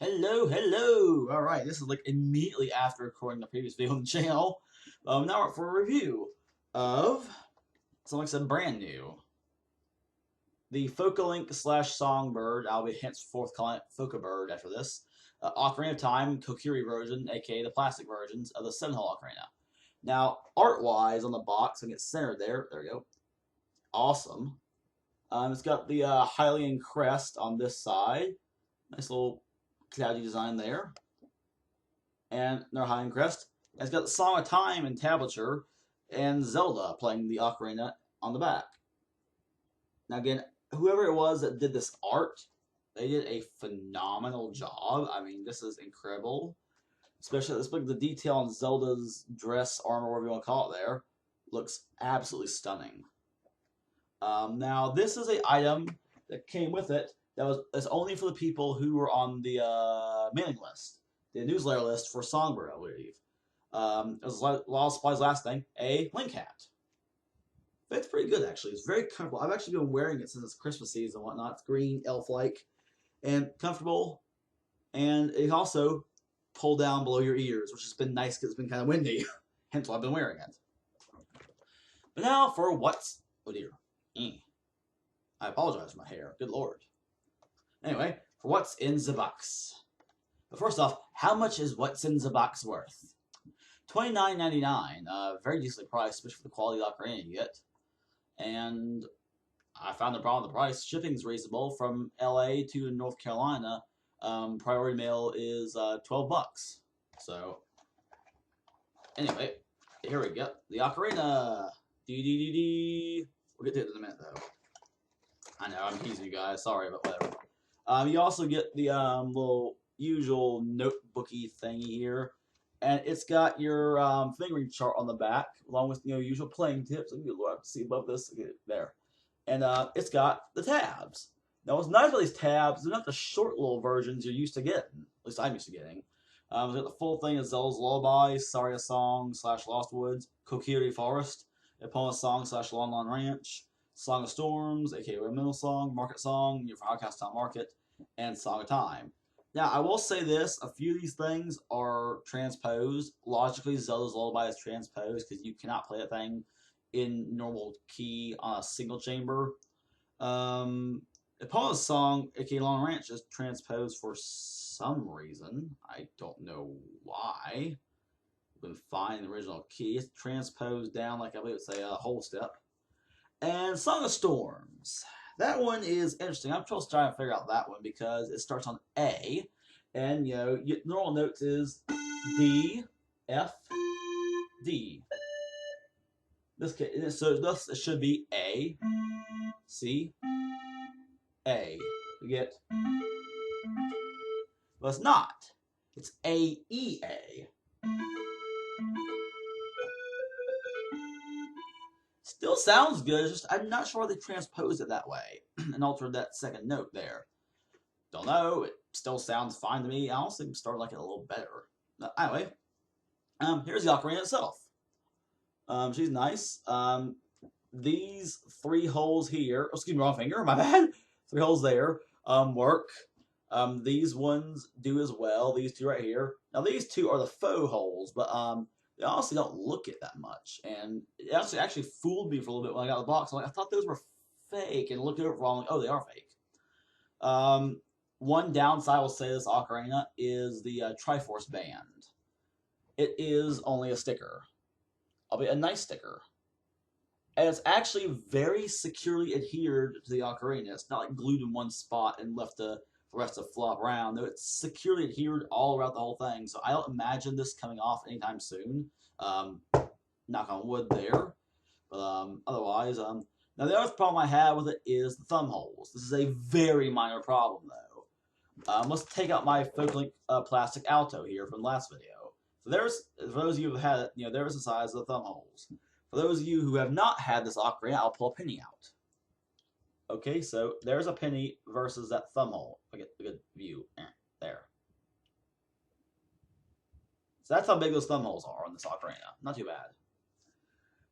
Hello, hello! Alright, this is like immediately after recording the previous video on the channel. Now we're up for a review of something like I said brand new. The Focalink slash Songbird, I'll be henceforth calling it Focabird after this. Ocarina of Time Kokiri version, aka the plastic versions of the Seven Hole Ocarina. Now, art-wise on the box, I get centered there. There we go. Awesome. It's got the Hylian crest on this side. Nice little cloudy design there. And their Hylian crest. And it's got the Song of Time entablature and Zelda playing the ocarina on the back. Now again, whoever it was that did this art, they did a phenomenal job. I mean, this is incredible. Especially this book, the detail on Zelda's dress, armor, whatever you want to call it there, looks absolutely stunning. Now this is an item that came with it that's only for the people who were on the mailing list, the newsletter list for Songbird, I believe. It was a lot of supplies. Last thing, a Link hat. Fits pretty good actually. It's very comfortable. I've actually been wearing it since it's Christmas season and whatnot. It's green, elf-like, and comfortable. And it also pull down below your ears, which has been nice because it's been kind of windy. Hence why I've been wearing it. But now for what's oh dear. I apologize for my hair. Good lord. Anyway, for what's in the box. But first off, how much is what's in the box worth? $29.99. Very decently priced, especially for the quality of the ocarina you get. And I found the problem with the price. Shipping's reasonable from LA to North Carolina. Priority mail is $12. So anyway, here we go. The ocarina. Dee. We'll get to it in a minute though. I know I'm teasing you guys. Sorry, but whatever. You also get the little usual notebooky thingy here, and it's got your fingering chart on the back, along with usual playing tips. Good lord, I have to see above this. Okay, there, and it's got the tabs. Now, what's nice about these tabs, they're not the short little versions you're used to getting. At least I'm used to getting. It's got the full thing of Zelda's Lullaby, Saria Song / Lost Woods, Kokiri Forest, Epona Song / Lon Lon Ranch, Song of Storms, aka Middle Song, Market Song, your Outcast Town Market, and Song of Time. Now, I will say this, a few of these things are transposed. Logically, Zelda's Lullaby is transposed because you cannot play that thing in normal key on a single chamber. Epona's Song, aka Long Ranch, is transposed for some reason. I don't know why. You can find the original key. It's transposed down like I believe it's a whole step. And Song of Storms. That one is interesting. I'm still trying to figure out that one because it starts on A, and normal notes is D, F, D. So thus it should be A, C, A. You get, but it's not. It's A, E, A. Still sounds good. It's just I'm not sure why they transposed it that way and altered that second note there. Don't know. It still sounds fine to me. I honestly started liking it a little better. Anyway, here's the ocarina itself. She's nice. These three holes here. Oh, excuse me, wrong finger. My bad. Three holes there. Work. These ones do as well. These two right here. Now these two are the faux holes, but they honestly don't look it that much. And it actually fooled me for a little bit when I got the box. I thought those were fake, and looked at it wrong. Like, oh, they are fake. One downside I will say this ocarina is the Triforce band. It is only a sticker, albeit a nice sticker. And it's actually very securely adhered to the ocarina. It's not like glued in one spot and left the rest to flop around. No, it's securely adhered all around the whole thing. So I don't imagine this coming off anytime soon. Knock on wood there. But otherwise, now the other problem I have with it is the thumb holes. This is a very minor problem though. Let's take out my Focalink plastic Alto here from the last video. So for those of you who have had it, there's the size of the thumb holes. For those of you who have not had this ocarina, I'll pull a penny out. Okay, so there's a penny versus that thumb hole. If I get a good view. There. So that's how big those thumb holes are on this ocarina. Not too bad.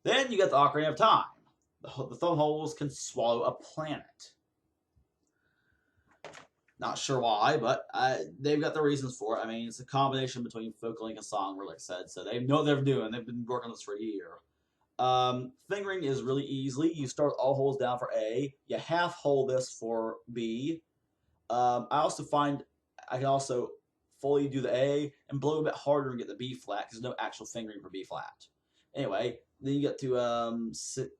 Then you get the Ocarina of Time. The thumb holes can swallow a planet. Not sure why, but they've got the reasons for it. I mean, it's a combination between Vocalink and Songbird, like I said, so they know what they're doing. They've been working on this for a year. Fingering is really easily. You start all holes down for A. You half hole this for B. I also find I can also fully do the A and blow a bit harder and get the B flat because there's no actual fingering for B flat. Anyway, then you get to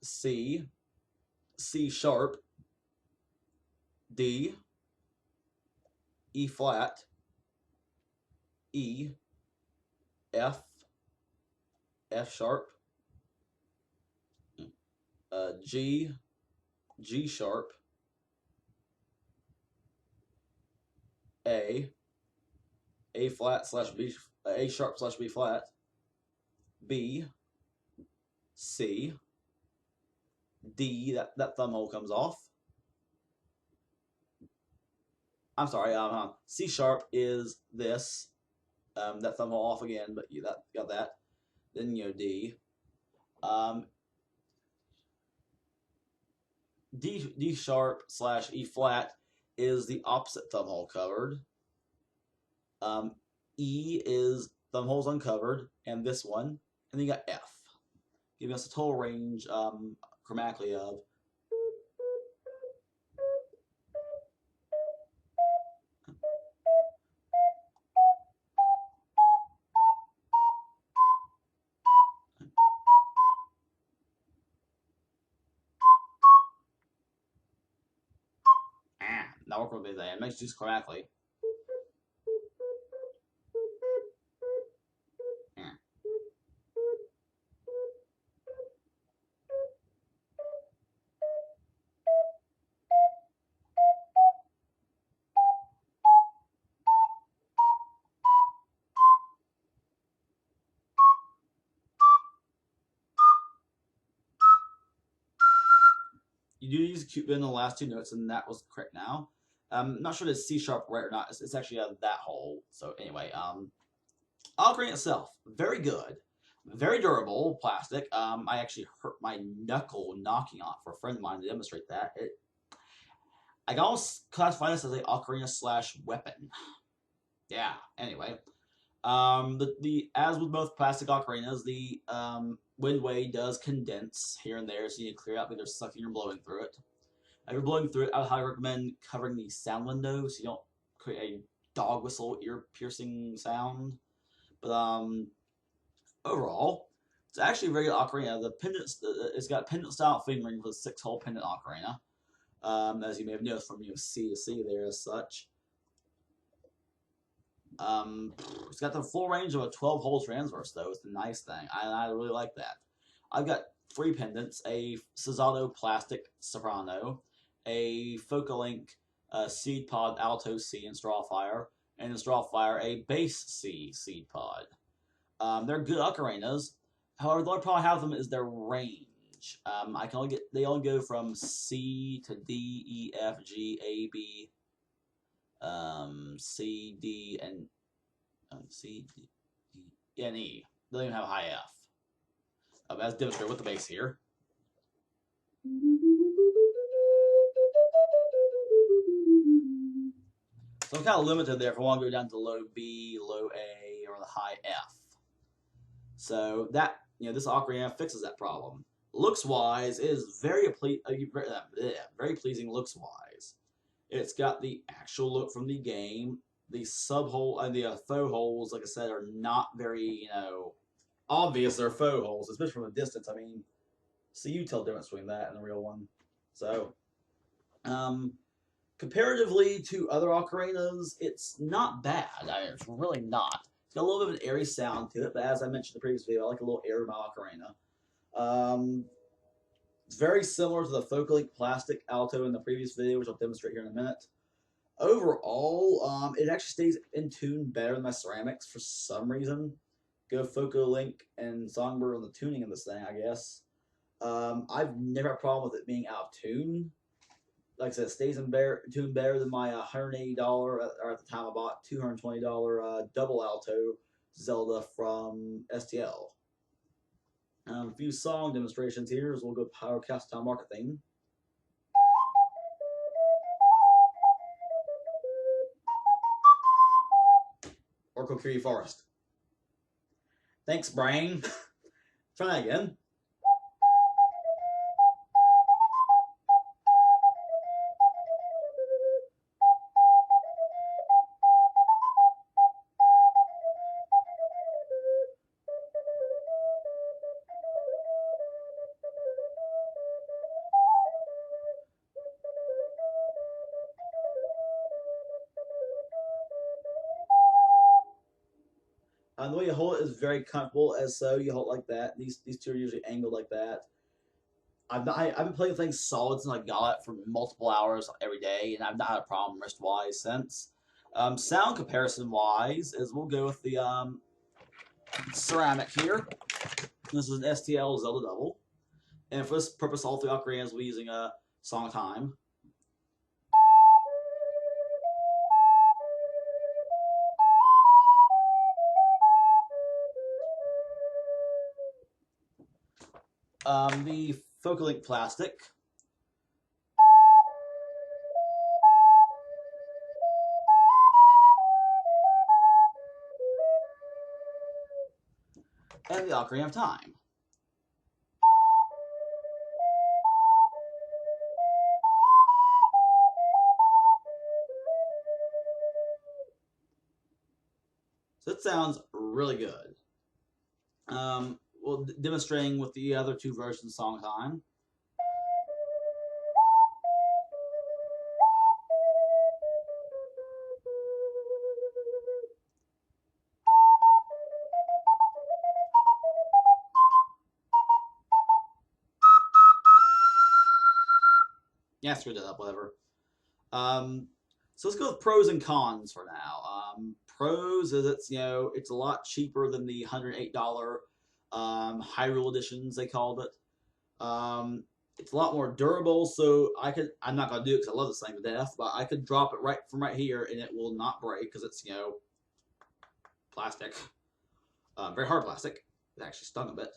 C, C sharp, D, E flat, E, F, F sharp, G, G sharp, A flat slash B, A sharp slash B flat, B, C, D, that thumb hole comes off. I'm sorry, C sharp is this, that thumb hole off again, but you got that. Then you know D. D sharp slash E flat is the opposite thumb hole covered. E is thumb holes uncovered, and this one, and then you got F, giving us a total range chromatically of not working with that. It makes juice chromatically. You do use a cute bend in the last two notes, and that was correct now. I'm not sure if it's C sharp right or not. It's actually that hole. So anyway, ocarina itself, very good, very durable plastic. I actually hurt my knuckle knocking on it for a friend of mine to demonstrate that. I can almost classify this as a ocarina slash weapon. Yeah. Anyway, the as with both plastic ocarinas, the wind wave does condense here and there, so you need to clear out because there's sucking or blowing through it. If you're blowing through it, I would highly recommend covering the sound window so you don't create a dog whistle ear piercing sound. But overall, it's actually a very good ocarina. The pendant, it's got pendant style fingering for the 6-hole pendant ocarina. As you may have noticed from C to C there as such. It's got the full range of a 12 hole transverse though. It's the nice thing. I really like that. I've got 3 pendants: a Cesado plastic soprano, a Vocalink seed pod alto C and Strawfire, and in Strawfire a bass C seed pod. They're good ocarinas. However, the only problem I have with them is their range. They only go from C to D, E, F, G, A, B, C, D, and C, D, and E. They don't even have a high F. As demonstrated with the bass here. So I'm kind of limited there if I want to go down to low B, low A, or the high F. So that, this ocarina fixes that problem. Looks wise, it is very pleasing looks wise. It's got the actual look from the game. The sub hole and the faux holes, like I said, are not very obvious. They're faux holes, especially from a distance. I mean, so you tell the difference between that and the real one. So, comparatively to other ocarinas, it's not bad. It's really not. It's got a little bit of an airy sound to it, but as I mentioned in the previous video, I like a little air in my ocarina. It's very similar to the Vocalink plastic alto in the previous video, which I'll demonstrate here in a minute. Overall, it actually stays in tune better than my ceramics for some reason. Go Vocalink and Songbird on the tuning of this thing, I guess. I've never had a problem with it being out of tune. Like I said, it stays in tune better than my $180, or at the time I bought $220 double alto Zelda from STL. A few song demonstrations here, as we'll go Powercast Town Market theme. or Kokiri Forest. Thanks, brain. Try that again. The way you hold it is very comfortable, as so you hold it like that. These two are usually angled like that. I've been playing things solid since I got it for multiple hours every day, and I've not had a problem wrist wise since. Sound comparison wise, is we'll go with the ceramic here. This is an STL Zelda Double, and for this purpose, all three octarines will be using a Song of Time. The Focalink plastic. And the Ocarina of Time. So it sounds really good. Well, demonstrating with the other two versions of Song of Time. Yeah, screwed that up, whatever. So let's go with pros and cons for now. Pros is it's a lot cheaper than the $108 Hyrule editions they called it. It's a lot more durable, so I'm not gonna do it because I love this thing to death, but I could drop it right here and it will not break because it's plastic, very hard plastic. It actually stung a bit.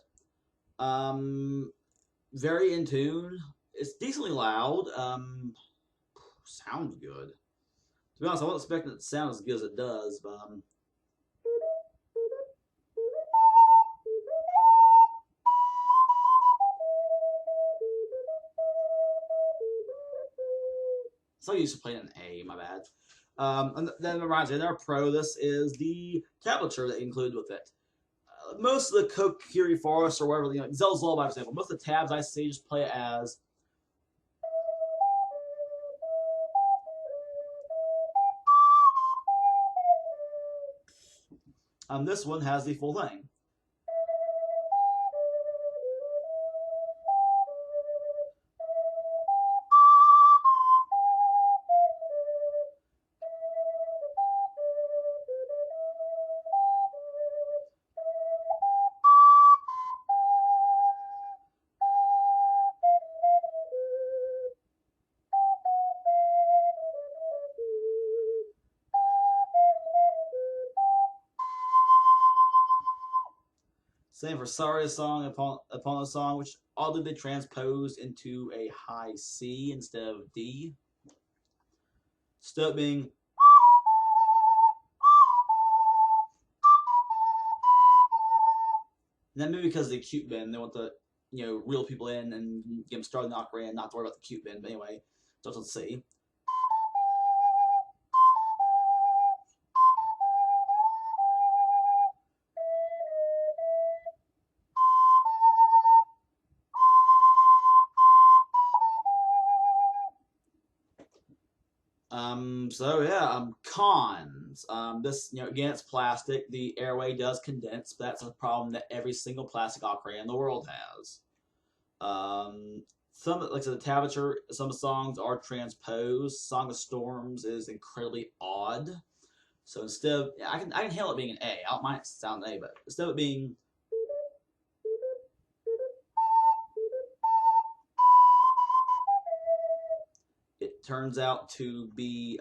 Very in tune. It's decently loud. Sounds good. To be honest, I wasn't expecting it to sound as good as it does, but so I used to play an A, my bad. And then reminds me, another pro, this is the tablature that included with it. Most of the Kokiri Forest or whatever, Zelda's Lullaby, for example, most of the tabs I see just play it as. This one has the full thing. Same for Saria's song upon a song, which oddly they transposed into a high C instead of D. Instead of being. And then maybe because of the cute bin, they want the reel people in and get them started in the ocarina and not to worry about the cute bin. But anyway, so let's see. So yeah, cons. This, again, it's plastic. The airway does condense, but that's a problem that every single plastic ocarina in the world has. Some, like I said, the tablature, some songs are transposed. Song of Storms is incredibly odd. So instead of, I can handle it being an A. I don't mind it sounding A, but instead of it being. It turns out to be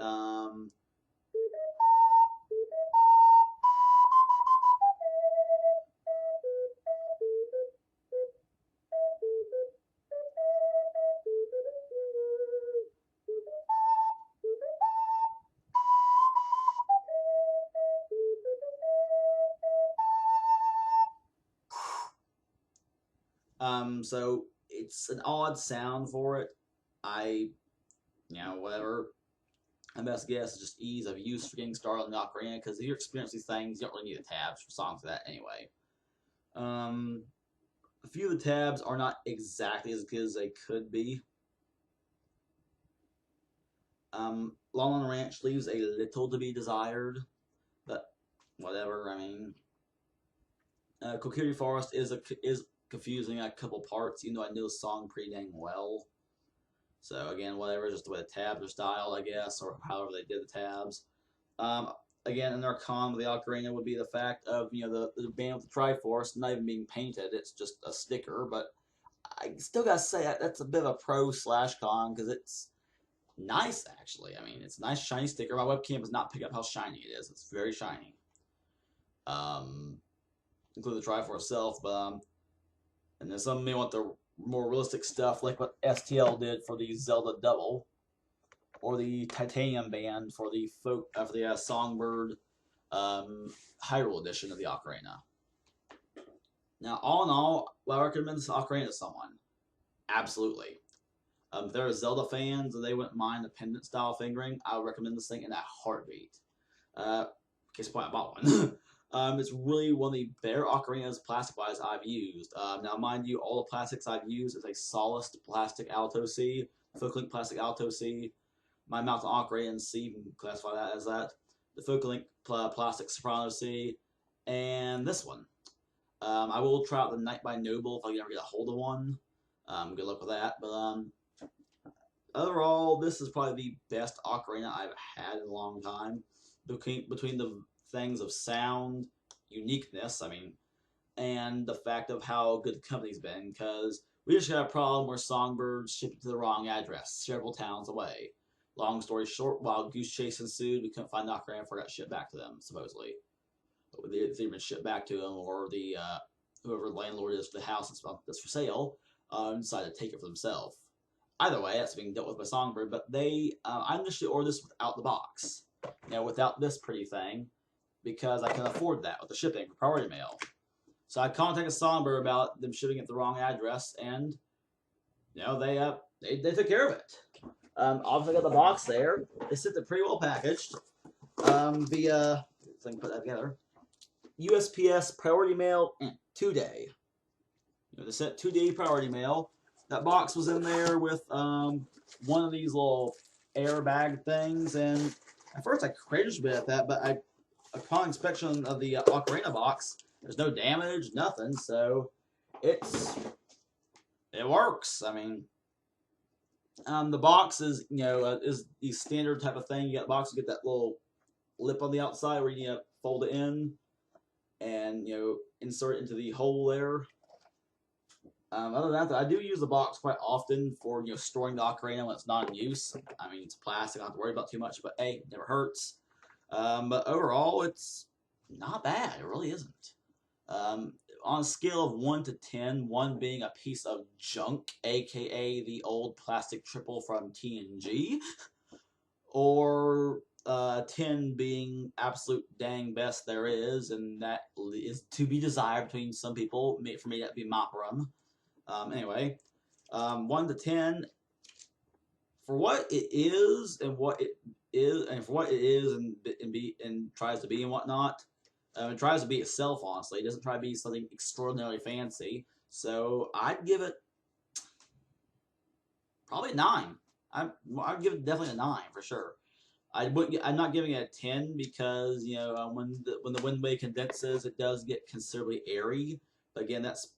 So it's an odd sound for it. Whatever. My best guess is just ease of use for getting started on the ocarina, because if you experience these things, you don't really need the tabs for songs for that anyway. A few of the tabs are not exactly as good as they could be. Lon Lon Ranch leaves a little to be desired, but whatever. I mean, Kokiri Forest is confusing a couple parts, even though I know the song pretty dang well. So again, whatever, just the way the tabs are styled, I guess, or however they did the tabs. Again, another con with the ocarina would be the fact of the band with the Triforce not even being painted; it's just a sticker. But I still gotta say that's a bit of a pro/con because it's nice actually. I mean, it's a nice shiny sticker. My webcam does not pick up how shiny it is. It's very shiny. Include the Triforce itself, but and then some may want the more realistic stuff like what STL did for the Zelda Double, or the Titanium Band for the Songbird Hyrule edition of the Ocarina. Now, all in all, will I recommend this Ocarina to someone? Absolutely. If they're Zelda fans and they wouldn't mind the pendant style fingering, I would recommend this thing in a heartbeat. Case in point, I bought one. It's really one of the better ocarinas plastic-wise I've used. Now, mind you, all the plastics I've used is a Solist plastic Alto C, Folklink plastic Alto C, my Mountain Ocarina C, you can classify that as that, the Folklink plastic Soprano C, and this one. I will try out the Night by Noble if I can ever get a hold of one. Good luck with that. But overall, this is probably the best ocarina I've had in a long time. Between the things of sound, uniqueness, and the fact of how good the company's been, because we just got a problem where Songbird shipped to the wrong address several towns away. Long story short, while Goose Chase ensued, we couldn't find the ocarina and forgot to ship back to them, supposedly. But it's either been shipped back to them, or the whoever the landlord is for the house that's for sale decided to take it for themselves. Either way, that's being dealt with by Songbird, but I initially ordered this without the box. Without this pretty thing, because I can afford that with the shipping for priority mail. So I contacted Songbird about them shipping it the wrong address, and they took care of it. Obviously, got the box there. They sent it pretty well packaged. Via, so I can put that together. USPS priority mail 2-day. They sent 2-day priority mail. That box was in there with one of these little airbag things, and at first I cringed a bit at that, but upon inspection of the ocarina box, there's no damage, nothing, so it works. The box is is the standard type of thing. You got the box, you get that little lip on the outside where you need to fold it in and insert it into the hole there. Other than that, I do use the box quite often for storing the ocarina when it's not in use. It's plastic, I don't have to worry about too much, but hey, it never hurts. But overall, it's not bad. It really isn't. On a scale of 1 to 10, 1 being a piece of junk, aka the old plastic triple from TNG, or 10 being absolute dang best there is, and that is to be desired between some people. For me, that'd be Mopperum. Anyway, 1 to 10, for what it is and what it is, and for what it is and tries to be and whatnot. It tries to be itself, honestly. It doesn't try to be something extraordinarily fancy. So I'd give it probably a 9. I'd give it definitely a 9 for sure. I'm not giving it a 10 because when the Windway condenses, it does get considerably airy. But again, that's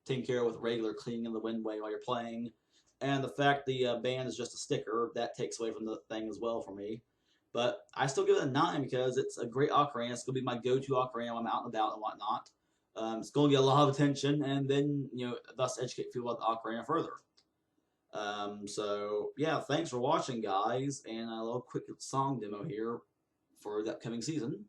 taken care of with regular cleaning of the Windway while you're playing, and the fact the band is just a sticker, that takes away from the thing as well for me. But I still give it a 9 because it's a great ocarina. It's going to be my go-to ocarina when I'm out and about and whatnot. It's going to get a lot of attention, and then thus educate people about the ocarina further. So yeah, thanks for watching, guys, and a little quick song demo here for the upcoming season.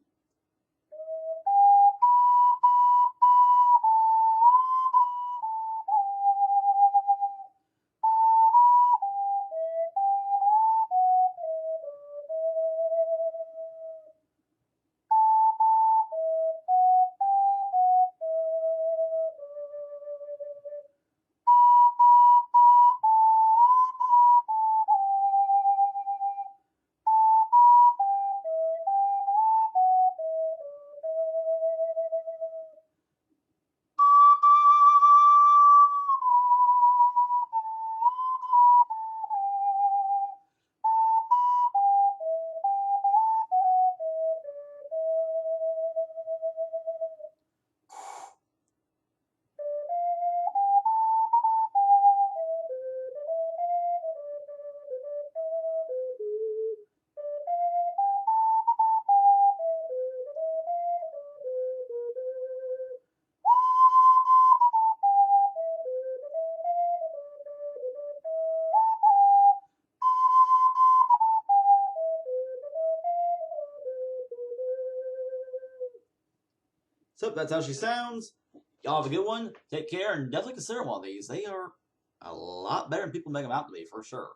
So that's how she sounds. Y'all have a good one. Take care, and definitely consider one of these. They are a lot better than people make them out to be, for sure.